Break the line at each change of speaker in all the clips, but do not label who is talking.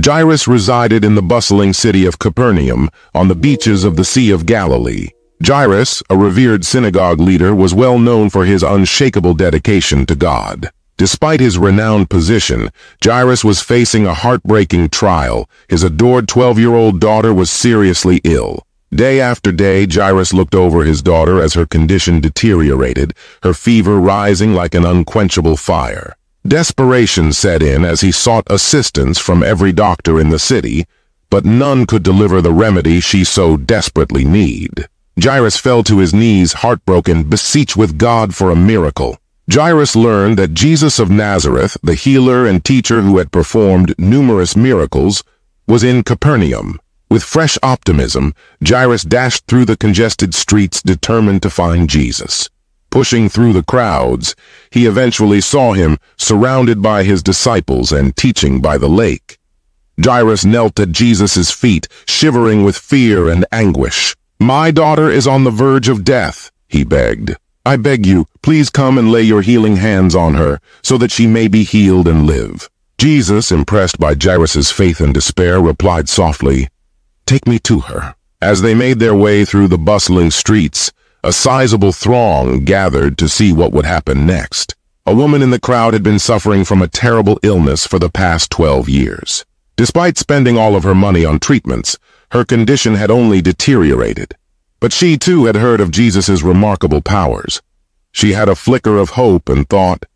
Jairus resided in the bustling city of Capernaum on the beaches of the Sea of Galilee. Jairus, a revered synagogue leader, was well known for his unshakable dedication to God. Despite his renowned position, Jairus was facing a heartbreaking trial. His adored 12-year-old daughter was seriously ill. Day after day, Jairus looked over his daughter as her condition deteriorated, her fever rising like an unquenchable fire. Desperation set in as he sought assistance from every doctor in the city, but none could deliver the remedy she so desperately needed. Jairus fell to his knees, heartbroken, beseech with God for a miracle. Jairus learned that Jesus of Nazareth, the healer and teacher who had performed numerous miracles, was in Capernaum. With fresh optimism, Jairus dashed through the congested streets, determined to find Jesus. Pushing through the crowds, he eventually saw him, surrounded by his disciples and teaching by the lake. Jairus knelt at Jesus' feet, shivering with fear and anguish. "My daughter is on the verge of death," he begged. "I beg you, please come and lay your healing hands on her, so that she may be healed and live." Jesus, impressed by Jairus' faith and despair, replied softly, "Take me to her." As they made their way through the bustling streets, a sizable throng gathered to see what would happen next. A woman in the crowd had been suffering from a terrible illness for the past 12 years. Despite spending all of her money on treatments, her condition had only deteriorated. But she too had heard of Jesus' remarkable powers. She had a flicker of hope and thought,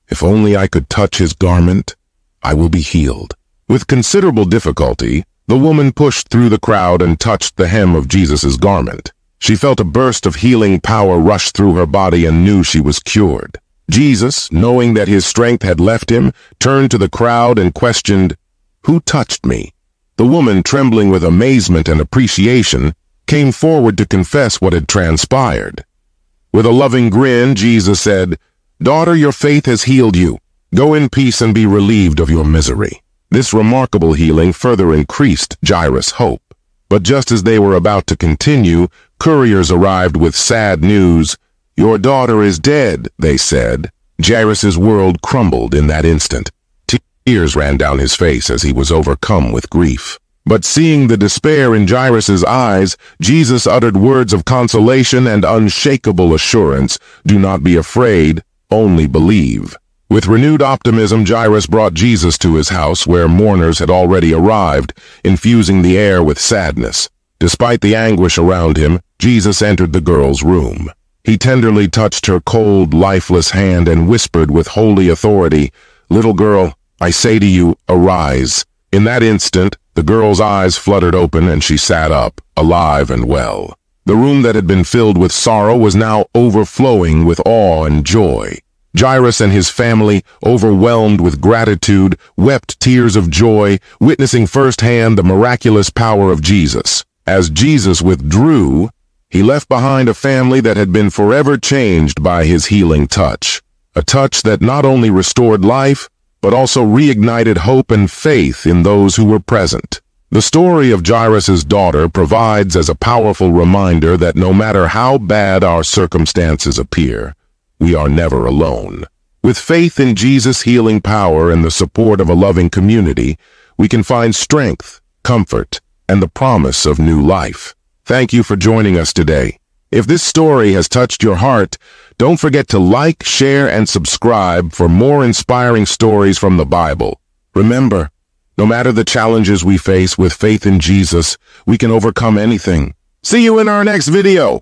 "If only I could touch his garment, I will be healed." With considerable difficulty, the woman pushed through the crowd and touched the hem of Jesus' garment. She felt a burst of healing power rush through her body and knew she was cured. Jesus, knowing that his strength had left him, turned to the crowd and questioned, "Who touched me?" The woman, trembling with amazement and appreciation, came forward to confess what had transpired. With a loving grin, Jesus said, "Daughter, your faith has healed you. Go in peace and be relieved of your misery." This remarkable healing further increased Jairus' hope. But just as they were about to continue, couriers arrived with sad news. "Your daughter is dead," they said. Jairus' world crumbled in that instant. Tears ran down his face as he was overcome with grief. But seeing the despair in Jairus' eyes, Jesus uttered words of consolation and unshakable assurance. "Do not be afraid, only believe." With renewed optimism, Jairus brought Jesus to his house, where mourners had already arrived, infusing the air with sadness. Despite the anguish around him, Jesus entered the girl's room. He tenderly touched her cold, lifeless hand and whispered with holy authority, "Little girl, I say to you, arise." In that instant, the girl's eyes fluttered open and she sat up, alive and well. The room that had been filled with sorrow was now overflowing with awe and joy. Jairus and his family, overwhelmed with gratitude, wept tears of joy, witnessing firsthand the miraculous power of Jesus. As Jesus withdrew, he left behind a family that had been forever changed by his healing touch. A touch that not only restored life, but also reignited hope and faith in those who were present. The story of Jairus' daughter provides as a powerful reminder that no matter how bad our circumstances appear, we are never alone. With faith in Jesus' healing power and the support of a loving community, we can find strength, comfort, and the promise of new life. Thank you for joining us today. If this story has touched your heart, don't forget to like, share, and subscribe for more inspiring stories from the Bible. Remember, no matter the challenges we face, with faith in Jesus, we can overcome anything. See you in our next video.